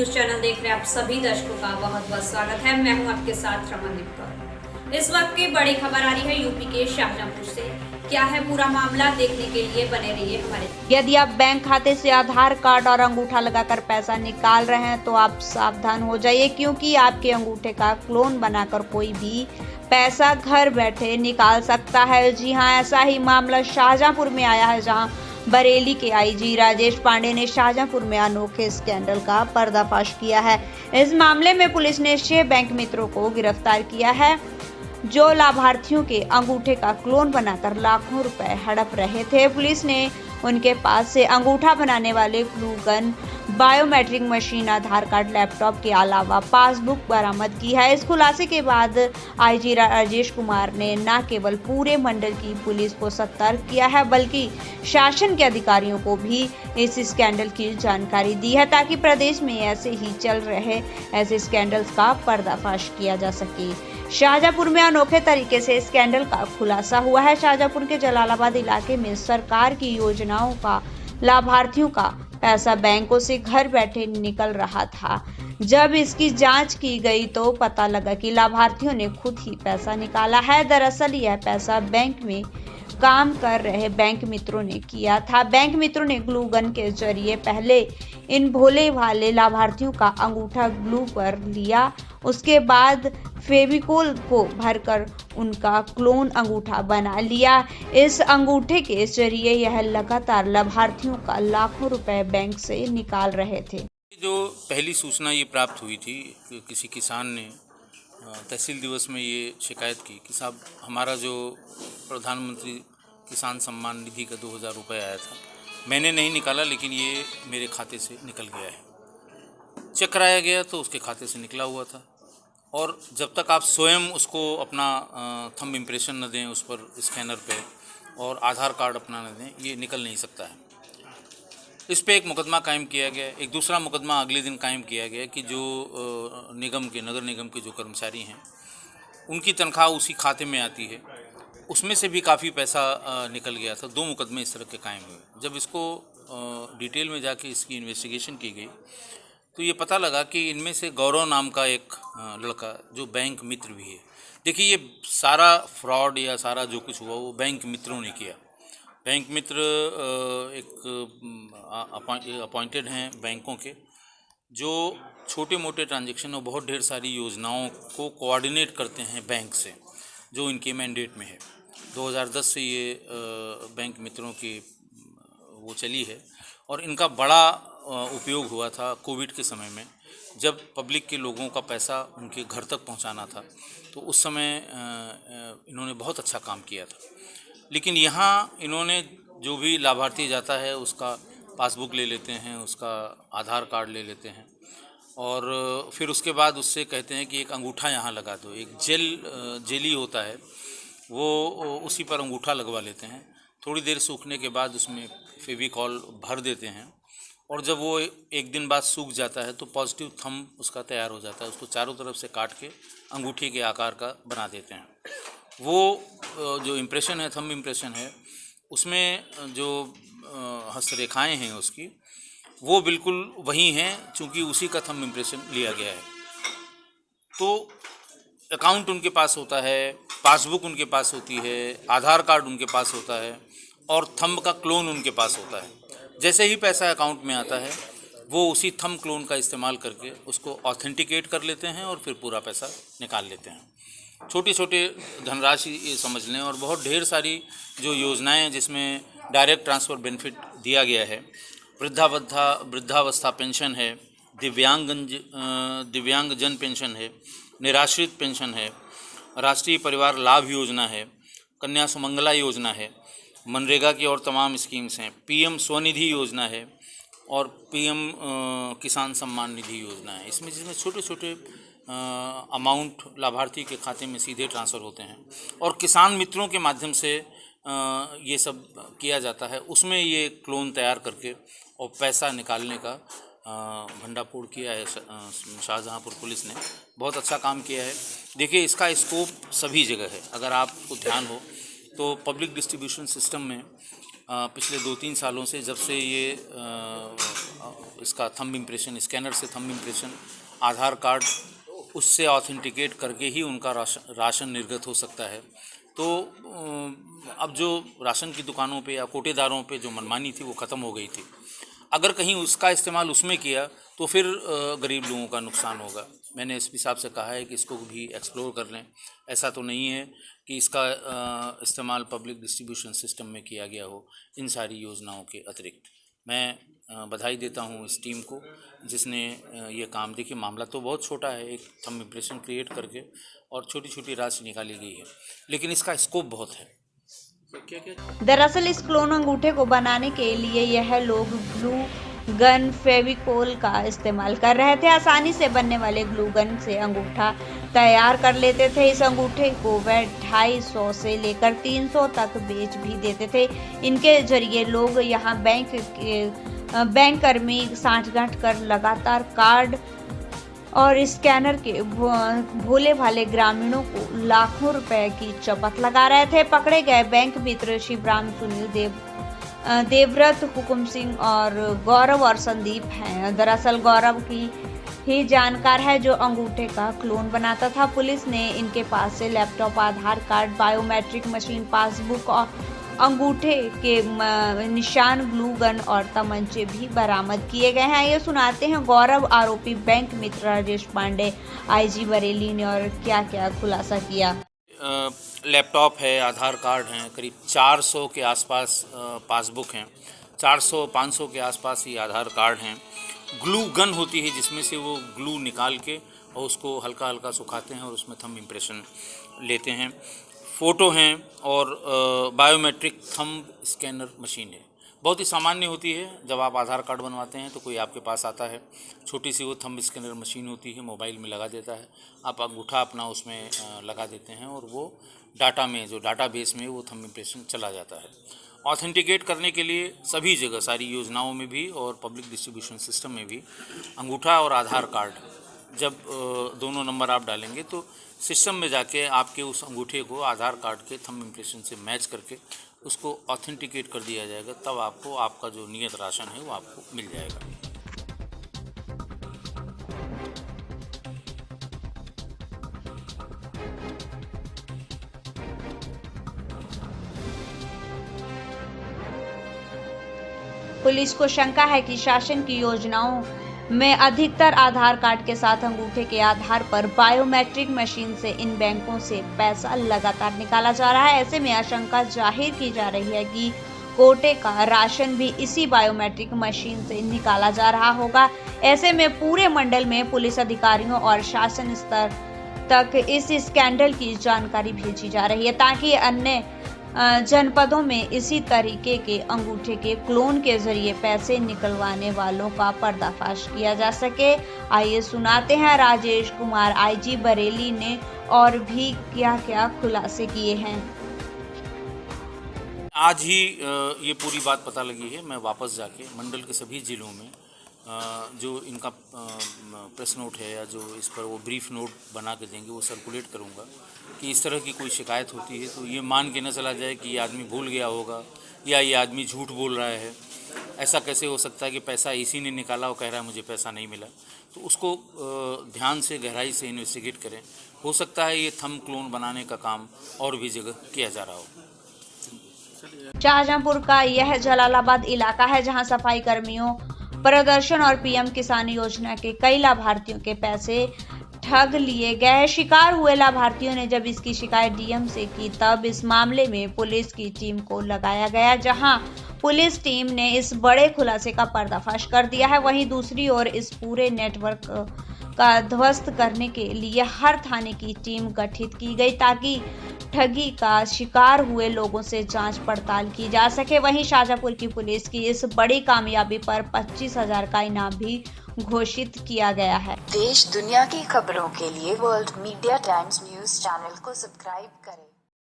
News channel देख रहे आप सभी दर्शकों का बहुत बहुत स्वागत है। मैं हूं आपके साथ रमनदीप कौर। इस वक्त की बड़ी खबर आ रही है यूपी के शाहजहांपुर से। क्या है पूरा मामला, देखने के लिए बने रहिए हमारे। यदि आप बैंक खाते से आधार कार्ड और अंगूठा लगाकर पैसा निकाल रहे हैं तो आप सावधान हो जाइए, क्योंकि आपके अंगूठे का क्लोन बनाकर कोई भी पैसा घर बैठे निकाल सकता है। जी हां, ऐसा ही मामला शाहजहांपुर में आया है, जहां बरेली के आईजी राजेश पांडे ने शाहजहांपुर में अनोखे स्कैंडल का पर्दाफाश किया है। इस मामले में पुलिस ने 6 बैंक मित्रों को गिरफ्तार किया है, जो लाभार्थियों के अंगूठे का क्लोन बनाकर लाखों रुपए हड़प रहे थे। पुलिस ने उनके पास से अंगूठा बनाने वाले ग्लू गन, बायोमेट्रिक मशीन, आधार कार्ड, लैपटॉप के अलावा पासबुक बरामद की है। इस खुलासे के बाद आईजी राजेश कुमार ने न केवल पूरे मंडल की पुलिस को सतर्क किया है, बल्कि शासन के अधिकारियों को भी इस स्कैंडल की जानकारी दी है, ताकि प्रदेश में ऐसे ही चल रहे ऐसे स्कैंडल्स का पर्दाफाश किया जा सके। शाहजहांपुर में अनोखे तरीके से स्कैंडल का खुलासा हुआ है। शाहजहांपुर के जलालाबाद इलाके में सरकार की योजनाओं का लाभार्थियों का पैसा बैंकों से घर बैठे निकल रहा था। जब इसकी जांच की गई तो पता लगा कि लाभार्थियों ने खुद ही पैसा निकाला है। दरअसल यह पैसा बैंक में काम कर रहे बैंक मित्रों ने किया था। बैंक मित्रों ने ग्लू गन के जरिए पहले इन भोले भाले लाभार्थियों का अंगूठा ग्लू कर लिया, उसके बाद फेविकोल को भरकर उनका क्लोन अंगूठा बना लिया। इस अंगूठे के जरिए यह लगातार लाभार्थियों का लाखों रुपए बैंक से निकाल रहे थे। जो पहली सूचना ये प्राप्त हुई थी कि किसी किसान ने तहसील दिवस में ये शिकायत की कि साहब हमारा जो प्रधानमंत्री किसान सम्मान निधि का 2000 रुपये आया था, मैंने नहीं निकाला, लेकिन ये मेरे खाते से निकल गया है। चेक कराया गया तो उसके खाते से निकला हुआ था, और जब तक आप स्वयं उसको अपना थंब इम्प्रेशन न दें उस पर स्कैनर पे और आधार कार्ड अपना न दें, ये निकल नहीं सकता है। इस पे एक मुकदमा कायम किया गया। एक दूसरा मुकदमा अगले दिन कायम किया गया कि जो नगर निगम के जो कर्मचारी हैं उनकी तनख्वाह उसी खाते में आती है, उसमें से भी काफ़ी पैसा निकल गया था। 2 मुकदमे इस तरह के कायम हुए। जब इसको डिटेल में जाके इसकी इन्वेस्टिगेशन की गई तो ये पता लगा कि इनमें से गौरव नाम का एक लड़का जो बैंक मित्र भी है। देखिए, ये सारा फ्रॉड या सारा जो कुछ हुआ वो बैंक मित्रों ने किया। बैंक मित्र एक अपॉइंटेड हैं बैंकों के, जो छोटे मोटे ट्रांजैक्शन और बहुत ढेर सारी योजनाओं को कोऑर्डिनेट करते हैं बैंक से, जो इनके मैंडेट में है। 2010 से ये बैंक मित्रों की वो चली है, और इनका बड़ा उपयोग हुआ था कोविड के समय में, जब पब्लिक के लोगों का पैसा उनके घर तक पहुंचाना था। तो उस समय इन्होंने बहुत अच्छा काम किया था। लेकिन यहाँ इन्होंने जो भी लाभार्थी जाता है उसका पासबुक ले लेते हैं, उसका आधार कार्ड ले लेते हैं, और फिर उसके बाद उससे कहते हैं कि एक अंगूठा यहाँ लगा दो। एक जेली होता है, वो उसी पर अंगूठा लगवा लेते हैं। थोड़ी देर सूखने के बाद उसमें फेविकॉल भर देते हैं, और जब वो एक दिन बाद सूख जाता है तो पॉजिटिव थंब उसका तैयार हो जाता है। उसको चारों तरफ से काट के अंगूठी के आकार का बना देते हैं। वो जो इम्प्रेशन है, थंब इम्प्रेशन है, उसमें जो हस्तरेखाएं हैं उसकी, वो बिल्कुल वही हैं, चूँकि उसी का थंब इम्प्रेशन लिया गया है। तो अकाउंट उनके पास होता है, पासबुक उनके पास होती है, आधार कार्ड उनके पास होता है, और थंब का क्लोन उनके पास होता है। जैसे ही पैसा अकाउंट में आता है, वो उसी थंब क्लोन का इस्तेमाल करके उसको ऑथेंटिकेट कर लेते हैं और फिर पूरा पैसा निकाल लेते हैं। छोटी छोटी धनराशि समझ लें, और बहुत ढेर सारी जो योजनाएं हैं जिसमें डायरेक्ट ट्रांसफ़र बेनिफिट दिया गया है, वृद्धावस्था पेंशन है, दिव्यांगजन पेंशन है, निराश्रित पेंशन है, राष्ट्रीय परिवार लाभ योजना है, कन्या सुमंगला योजना है, मनरेगा की और तमाम स्कीम्स हैं, पीएम स्वनिधि योजना है, और पीएम किसान सम्मान निधि योजना है। इसमें जिसमें छोटे छोटे अमाउंट लाभार्थी के खाते में सीधे ट्रांसफ़र होते हैं, और किसान मित्रों के माध्यम से ये सब किया जाता है। उसमें ये क्लोन तैयार करके और पैसा निकालने का भंडाफोड़ किया है शाहजहांपुर पुलिस ने। बहुत अच्छा काम किया है। देखिए, इसका स्कोप सभी जगह है। अगर आपको ध्यान हो तो पब्लिक डिस्ट्रीब्यूशन सिस्टम में पिछले 2-3 सालों से जब से ये इसका थंब इम्प्रेशन, स्कैनर से थंब इम्प्रेशन, आधार कार्ड उससे ऑथेंटिकेट करके ही उनका राशन निर्गत हो सकता है। तो अब जो राशन की दुकानों पे या कोटेदारों पे जो मनमानी थी वो ख़त्म हो गई थी। अगर कहीं उसका इस्तेमाल उसमें किया तो फिर गरीब लोगों का नुकसान होगा। मैंने एसपी साहब से कहा है कि इसको भी एक्सप्लोर कर लें। ऐसा तो नहीं है कि इसका इस्तेमाल पब्लिक डिस्ट्रीब्यूशन सिस्टम में किया गया हो इन सारी योजनाओं के अतिरिक्त। मैं बधाई देता हूँ इस टीम को जिसने ये काम, देखिए मामला तो बहुत छोटा है, एक थंब इम्प्रेशन क्रिएट करके और छोटी छोटी राशि निकाली गई है, लेकिन इसका स्कोप बहुत है। दरअसल इस क्लोन अंगूठे को बनाने के लिए यह लोग ग्लू गन, फेविकोल का इस्तेमाल कर रहे थे। आसानी से बनने वाले ग्लू गन से अंगूठा तैयार कर लेते थे। इस अंगूठे को वह 250 से लेकर 300 तक बेच भी देते थे। इनके जरिए लोग यहाँ बैंक कर्मी सांठगांठ कर लगातार कार्ड और स्कैनर के भोले भाले ग्रामीणों को लाखों रुपए की चपत लगा रहे थे। पकड़े गए बैंक मित्र शिवराम, सुनील, देवव्रत, हुकुम सिंह और गौरव और संदीप हैं। दरअसल गौरव की ही जानकार है जो अंगूठे का क्लोन बनाता था। पुलिस ने इनके पास से लैपटॉप, आधार कार्ड, बायोमेट्रिक मशीन, पासबुक और अंगूठे के निशान, ग्लू गन और तमंचे भी बरामद किए गए हैं। ये सुनाते हैं गौरव आरोपी बैंक मित्र राजेश पांडे, आईजी बरेली ने और क्या क्या खुलासा किया। लैपटॉप है, आधार कार्ड हैं, करीब 400 के आसपास पासबुक हैं, 400-500 के आसपास ही आधार कार्ड हैं। ग्लू गन होती है जिसमें से वो ग्लू निकाल के और उसको हल्का हल्का सुखाते हैं और उसमें थंब इम्प्रेशन लेते हैं। फ़ोटो हैं और बायोमेट्रिक थंब स्कैनर मशीन है। बहुत ही सामान्य होती है। जब आप आधार कार्ड बनवाते हैं तो कोई आपके पास आता है, छोटी सी वो थंब स्कैनर मशीन होती है, मोबाइल में लगा देता है, आप अंगूठा अपना उसमें लगा देते हैं और वो डाटा में, जो डाटाबेस में वो थंब इम्प्रेशन चला जाता है। ऑथेंटिकेट करने के लिए सभी जगह, सारी योजनाओं में भी और पब्लिक डिस्ट्रीब्यूशन सिस्टम में भी अंगूठा और आधार कार्ड जब दोनों नंबर आप डालेंगे तो सिस्टम में जाके आपके उस अंगूठे को आधार कार्ड के थंब इम्प्रेशन से मैच करके उसको ऑथेंटिकेट कर दिया जाएगा। तब आपको आपका जो नियत राशन है वो आपको मिल जाएगा। पुलिस को शंका है कि शासन की योजनाओं में अधिकतर आधार कार्ड के साथ अंगूठे के आधार पर बायोमेट्रिक मशीन से इन बैंकों से पैसा लगातार निकाला जा रहा है। ऐसे में आशंका जाहिर की जा रही है कि कोटे का राशन भी इसी बायोमेट्रिक मशीन से निकाला जा रहा होगा। ऐसे में पूरे मंडल में पुलिस अधिकारियों और शासन स्तर तक इस स्कैंडल की जानकारी भेजी जा रही है ताकि अन्य जनपदों में इसी तरीके के अंगूठे के क्लोन के जरिए पैसे निकलवाने वालों का पर्दाफाश किया जा सके। आइए सुनाते हैं राजेश कुमार, आईजी बरेली ने और भी क्या क्या खुलासे किए हैं। आज ही ये पूरी बात पता लगी है। मैं वापस जाके मंडल के सभी जिलों में जो इनका प्रेस नोट है या जो इस पर वो ब्रीफ नोट बना के देंगे वो सर्कुलेट करूँगा कि इस तरह की कोई शिकायत होती है तो ये मान के न चला जाए कि ये आदमी भूल गया होगा या ये आदमी झूठ बोल रहा है। ऐसा कैसे हो सकता है कि पैसा इसी ने निकाला और कह रहा है मुझे पैसा नहीं मिला। तो उसको ध्यान से, गहराई से इन्वेस्टिगेट करें। हो सकता है ये थंब क्लोन बनाने का काम और भी जगह किया जा रहा हो। शाहजहांपुर का यह जलालाबाद इलाका है जहां सफाई कर्मियों प्रदर्शन और पीएम किसान योजना के कई लाभार्थियों के पैसे ठग लिए गए। शिकार हुए लाभार्थियों ने जब इसकी शिकायत डीएम से की तब इस मामले में पुलिस की टीम को लगाया गया, जहां पुलिस टीम ने इस बड़े खुलासे का पर्दाफाश कर दिया है। वहीं दूसरी ओर इस पूरे नेटवर्क का ध्वस्त करने के लिए हर थाने की टीम गठित की गई ताकि ठगी का शिकार हुए लोगों से जांच पड़ताल की जा सके। वहीं शाहजहांपुर की पुलिस की इस बड़ी कामयाबी पर 25,000 का इनाम भी घोषित किया गया है। देश दुनिया की खबरों के लिए world media times news channel को सब्सक्राइब करें।